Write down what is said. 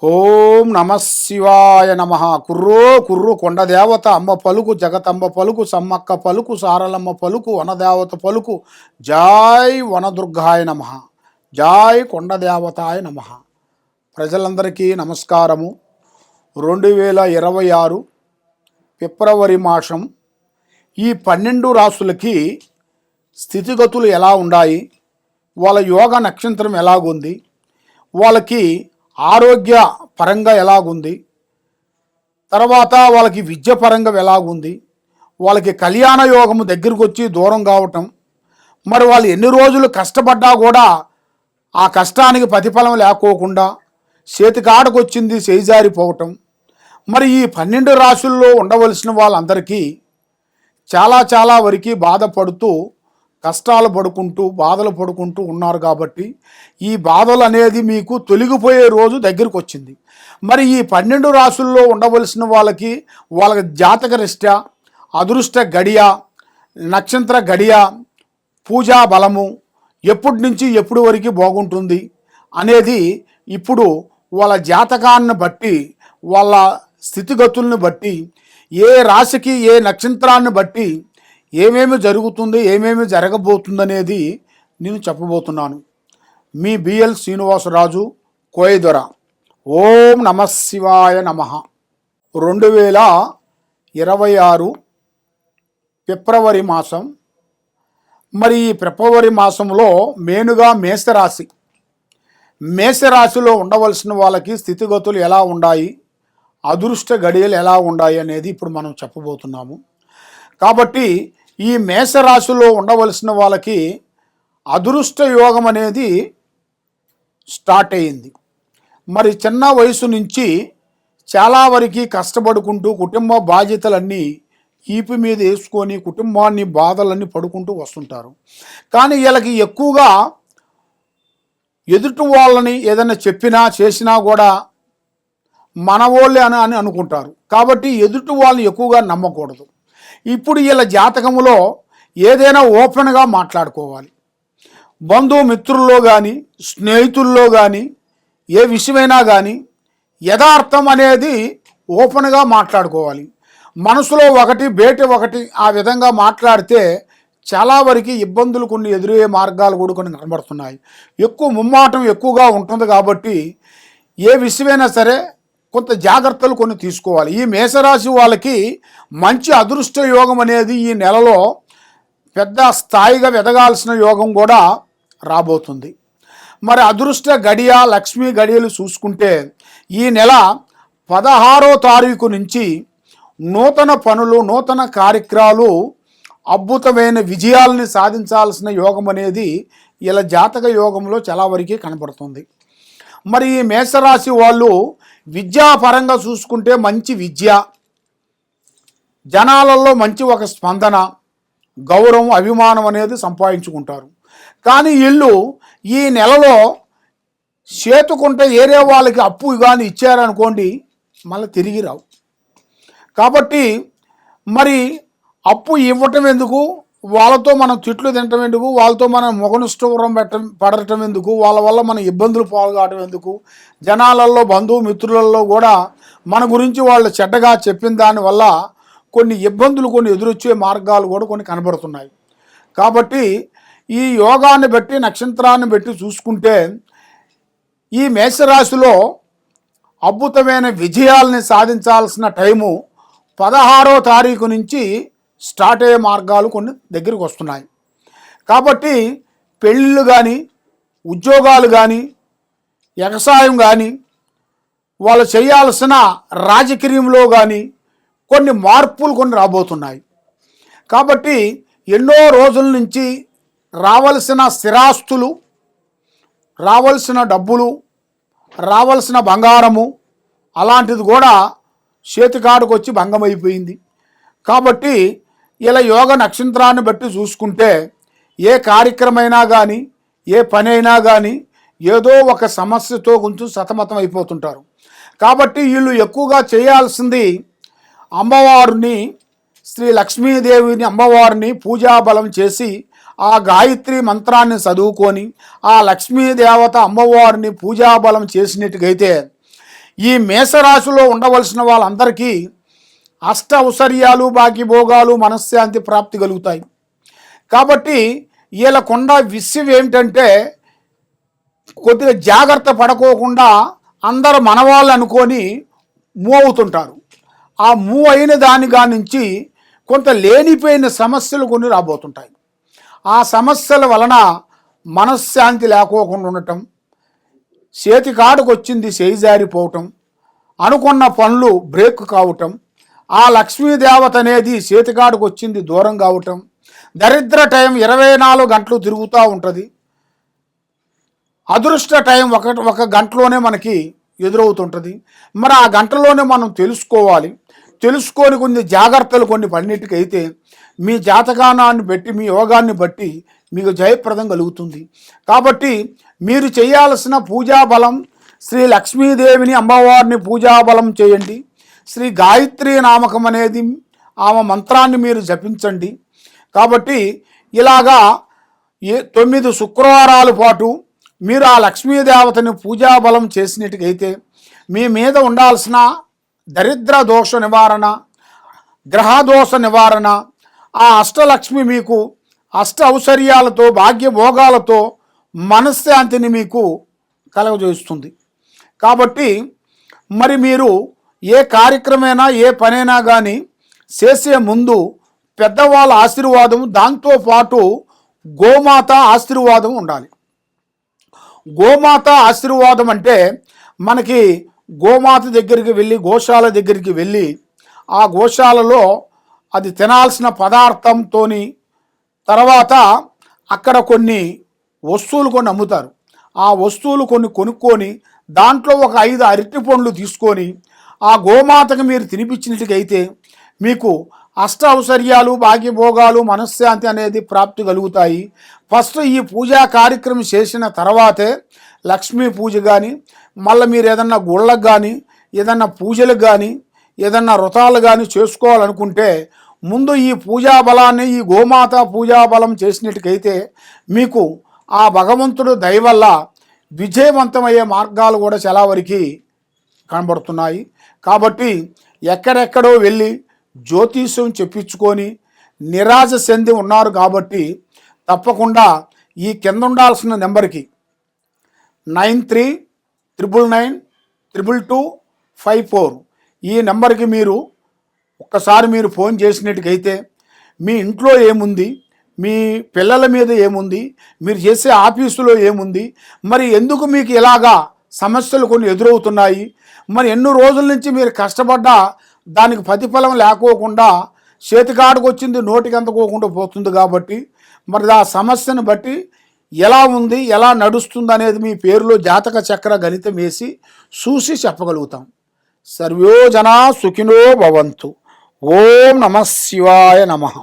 ఓం నమ శివాయ నమ. కుర్రో కుర్రు కొండదేవత అమ్మ పలుకు, జగతంబ పలుకు, సమ్మక్క పలుకు, సారలమ్మ పలుకు, వనదేవత పలుకు. జాయ్ వనదుర్గాయ నమ, జాయ్ కొండదేవతాయ నమ. ప్రజలందరికీ నమస్కారము. 2026 ఫిబ్రవరి మాసం ఈ 12 రాసులకి స్థితిగతులు ఎలా ఉన్నాయి, వాళ్ళ యోగ నక్షత్రం ఎలాగుంది, వాళ్ళకి ఆరోగ్య పరంగా ఎలాగుంది, తర్వాత వాళ్ళకి విద్య పరంగా ఎలాగుంది, వాళ్ళకి కళ్యాణ యోగము దగ్గరకు వచ్చి దూరం కావటం, మరి వాళ్ళు ఎన్ని రోజులు కష్టపడ్డా కూడా ఆ కష్టానికి ప్రతిఫలం లేకోకుండా చేతికాడకు వచ్చింది చేజారిపోవటం. మరి ఈ 12 రాశుల్లో ఉండవలసిన వాళ్ళందరికీ చాలా వరకు బాధపడుతూ కష్టాలు పడుకుంటూ బాధలు పడుకుంటూ ఉన్నారు. కాబట్టి ఈ బాధలు అనేది మీకు తొలగిపోయే రోజు దగ్గరికి వచ్చింది. మరి ఈ 12 రాశుల్లో ఉండవలసిన వాళ్ళకి వాళ్ళ జాతక రీత్యా అదృష్ట గడియ, నక్షత్ర గడియ, పూజా బలము ఎప్పటి నుంచి ఎప్పటి వరకు బాగుంటుంది అనేది ఇప్పుడు వాళ్ళ జాతకాన్ని బట్టి, వాళ్ళ స్థితిగతుల్ని బట్టి, ఏ రాశికి ఏ నక్షత్రాన్ని బట్టి ఏమేమి జరుగుతుంది, ఏమేమి జరగబోతుందనేది నేను చెప్పబోతున్నాను. మీ బిఎల్ శ్రీనివాసరాజు, కోయదొర. ఓం నమ శివాయ నమ. 2026 ఫిబ్రవరి మాసం. మరి ఈ ఫిబ్రవరి మాసంలో మెయిన్గా మేషరాశిలో ఉండవలసిన వాళ్ళకి స్థితిగతులు ఎలా ఉన్నాయి, అదృష్ట గడియలు ఎలా ఉన్నాయి అనేది ఇప్పుడు మనం చెప్పబోతున్నాము. కాబట్టి ఈ మేషరాశిలో ఉండవలసిన వాళ్ళకి అదృష్ట యోగం అనేది స్టార్ట్ అయ్యింది. మరి చిన్న వయసు నుంచి చాలా వరకు కష్టపడుకుంటూ కుటుంబ బాధ్యతలన్నీ ఈపి మీద వేసుకొని కుటుంబాన్ని బాధలన్నీ పడుకుంటూ వస్తుంటారు. కానీ వీళ్ళకి ఎక్కువగా ఎదుటి వాళ్ళని ఏదైనా చెప్పినా చేసినా కూడా మనవోళ్ళే అని అనుకుంటారు. కాబట్టి ఎదుటి వాళ్ళని ఎక్కువగా నమ్మకూడదు. ఇప్పుడు వీళ్ళ జాతకములో ఏదైనా ఓపెన్గా మాట్లాడుకోవాలి. బంధుమిత్రుల్లో కానీ స్నేహితుల్లో కానీ ఏ విషయమైనా కానీ యథార్థం అనేది ఓపెన్గా మాట్లాడుకోవాలి. మనసులో ఒకటి బయట ఒకటి ఆ విధంగా మాట్లాడితే చాలా వరకు ఇబ్బందులు కొన్ని ఎదురయ్యే మార్గాలు కూడా కొన్ని కనబడుతున్నాయి. ఎక్కువ ముమ్మాటం ఎక్కువగా ఉంటుంది. కాబట్టి ఏ విషయమైనా సరే కొంత జాగ్రత్తలు కొన్ని తీసుకోవాలి. ఈ మేషరాశి వాళ్ళకి మంచి అదృష్ట యోగం అనేది ఈ నెలలో పెద్ద స్థాయిగా ఎదగాల్సిన యోగం కూడా రాబోతుంది. మరి అదృష్ట గడియ, లక్ష్మీ గడియలు చూసుకుంటే ఈ నెల 16వ తారీఖు నుంచి నూతన పనులు, నూతన కార్యక్రమాలు, అద్భుతమైన విజయాలని సాధించాల్సిన యోగం అనేది ఇలా జాతక యోగంలో చాలా వరకు కనబడుతుంది. మరి ఈ మేషరాశి వాళ్ళు విద్యాపరంగా చూసుకుంటే మంచి విద్య, జనాలలో మంచి ఒక స్పందన, గౌరవం, అభిమానం అనేది సంపాదించుకుంటారు. కానీ వీళ్ళు ఈ నెలలో చేతుకుంటే ఏరే వాళ్ళకి అప్పు కానీ ఇచ్చారనుకోండి మళ్ళీ తిరిగి రావు. కాబట్టి మరి అప్పు ఇవ్వటం ఎందుకు, వాళ్ళతో మనం తిట్లు తినటం ఎందుకు, వాళ్ళతో మనం మొగనుష్టూరం పడటం ఎందుకు, వాళ్ళ వల్ల మనం ఇబ్బందులు పాల్గొనడం ఎందుకు, జనాలలో బంధుమిత్రులలో కూడా మన గురించి వాళ్ళు చెడ్డగా చెప్పిన దానివల్ల కొన్ని ఇబ్బందులు కొన్ని ఎదురొచ్చే మార్గాలు కూడా కొన్ని కనబడుతున్నాయి. కాబట్టి ఈ యోగాన్ని బట్టి, నక్షత్రాన్ని బట్టి చూసుకుంటే ఈ మేషరాశిలో అద్భుతమైన విజయాల్ని సాధించాల్సిన టైము 16వ తారీఖు నుంచి స్టార్ట్ అయ్యే మార్గాలు కొన్ని దగ్గరికి వస్తున్నాయి. కాబట్టి పెళ్ళిళ్ళు కానీ, ఉద్యోగాలు కానీ, వ్యవసాయం కానీ, వాళ్ళు చేయాల్సిన రాజకీయంలో కానీ కొన్ని మార్పులు కొన్ని రాబోతున్నాయి. కాబట్టి ఎన్నో రోజుల నుంచి రావాల్సిన స్థిరాస్తులు, రావాల్సిన డబ్బులు, రావాల్సిన బంగారము అలాంటిది కూడా చేతికాడకు వచ్చి భంగమైపోయింది. కాబట్టి ఇలా యోగ నక్షత్రాన్ని బట్టి చూసుకుంటే ఏ కార్యక్రమైనా కానీ, ఏ పని అయినా కానీ ఏదో ఒక సమస్యతో కొంచెం సతమతం అయిపోతుంటారు. కాబట్టి వీళ్ళు ఎక్కువగా చేయాల్సింది అమ్మవారిని, శ్రీ లక్ష్మీదేవిని అమ్మవారిని పూజాబలం చేసి ఆ గాయత్రి మంత్రాన్ని చదువుకొని ఆ లక్ష్మీదేవత అమ్మవారిని పూజాబలం చేసినట్టుగైతే ఈ మేషరాశిలో ఉండవలసిన వాళ్ళందరికీ అష్ట ఔశ్వర్యాలు భాగ్యభోగాలు మనశ్శాంతి ప్రాప్తి కలుగుతాయి. కాబట్టి వీళ్ళకొండ విషయం ఏమిటంటే కొద్దిగా జాగ్రత్త పడుకోకుండా అందరూ మనవాళ్ళు అనుకొని మూవ్ అవుతుంటారు. ఆ మూవ్ అయిన దానిగా నుంచి కొంత లేనిపోయిన సమస్యలు కొన్ని రాబోతుంటాయి. ఆ సమస్యల వలన మనశ్శాంతి లేకోకుండా ఉండటం, చేతి కాడుకు వచ్చింది చేయి జారిపోవటం, అనుకున్న పనులు బ్రేక్ కావటం, ఆ లక్ష్మీదేవత అనేది చేతికాడుకు వచ్చింది దూరం కావటం, దరిద్ర టైం 24 గంటలు తిరుగుతూ ఉంటుంది. అదృష్ట టైం ఒక గంటలోనే మనకి ఎదురవుతుంటుంది. మరి ఆ గంటలోనే మనం తెలుసుకొని కొన్ని జాగ్రత్తలు కొన్ని పన్నిటికైతే మీ జాతకానాన్ని బట్టి మీ యోగాన్ని బట్టి మీకు జయప్రదం కలుగుతుంది. కాబట్టి మీరు చేయాల్సిన పూజాబలం శ్రీ లక్ష్మీదేవిని అమ్మవారిని పూజాబలం చేయండి. శ్రీ గాయత్రి నామకం అనేది ఆమె మంత్రాన్ని మీరు జపించండి. కాబట్టి ఇలాగా 9 శుక్రవారాల పాటు మీరు ఆ లక్ష్మీదేవతని పూజాబలం చేసినట్టుకైతే మీ మీద ఉండాల్సిన దరిద్ర దోష నివారణ, గ్రహదోష నివారణ, ఆ అష్టలక్ష్మి మీకు అష్ట ఔశ్వర్యాలతో భాగ్యభోగాలతో మనశ్శాంతిని మీకు కలగజేస్తుంది. కాబట్టి మరి మీరు ఏ కార్యక్రమైనా ఏ పనైనా కానీ చేసే ముందు పెద్దవాళ్ళ ఆశీర్వాదం, దాంతోపాటు గోమాత ఆశీర్వాదం ఉండాలి. గోమాత ఆశీర్వాదం అంటే మనకి గోమాత దగ్గరికి వెళ్ళి గోశాల దగ్గరికి వెళ్ళి ఆ గోశాలలో అది తినాల్సిన పదార్థంతో తర్వాత అక్కడ కొన్ని వస్తువులు కొన్ని అమ్ముతారు. ఆ వస్తువులు కొన్ని కొనుక్కొని దాంట్లో ఒక 5 అరటి పండ్లు తీసుకొని ఆ గోమాతకు మీరు తినిపించినట్టుకైతే మీకు అష్ట ఔశ్వర్యాలు భాగ్యభోగాలు మనశ్శాంతి అనేది ప్రాప్తి కలుగుతాయి. ఫస్ట్ ఈ పూజా కార్యక్రమం చేసిన తర్వాతే లక్ష్మీ పూజ కానీ మళ్ళీ మీరు ఏదన్నా గుళ్ళకు కానీ ఏదన్నా పూజలకు కానీ ఏదన్నా వ్రతాలు కానీ చేసుకోవాలనుకుంటే ముందు ఈ పూజా బలాన్ని ఈ గోమాత పూజా బలం చేసినట్టుకైతే మీకు ఆ భగవంతుడు దయ వల్ల విజయవంతమయ్యే మార్గాలు కూడా చాలా వరకు కనబడుతున్నాయి. కాబట్టి ఎక్కడెక్కడో వెళ్ళి జ్యోతిష్యం చెప్పించుకొని నిరాశ చెంది ఉన్నారు. కాబట్టి తప్పకుండా ఈ కింద ఉండాల్సిన నెంబర్కి 9399922254 ఈ నెంబర్కి మీరు ఒక్కసారి మీరు ఫోన్ చేసినట్టుకైతే మీ ఇంట్లో ఏముంది, మీ పిల్లల మీద ఏముంది, మీరు చేసే ఆఫీసులో ఏముంది, మరి ఎందుకు మీకు ఇలాగా సమస్యలు కొన్ని ఎదురవుతున్నాయి, మరి ఎన్నో రోజుల నుంచి మీరు కష్టపడ్డా దానికి ప్రతిఫలం లేకోకుండా చేతికాడుకు వచ్చింది నోటికి అందుకోకుండా పోతుంది. కాబట్టి మరి ఆ సమస్యను బట్టి ఎలా ఉంది, ఎలా నడుస్తుంది అనేది మీ పేరులో జాతక చక్ర గణితం వేసి చూసి చెప్పగలుగుతాం. సర్వో జనా సుఖినో భవంతు. ఓం నమః శివాయ నమః.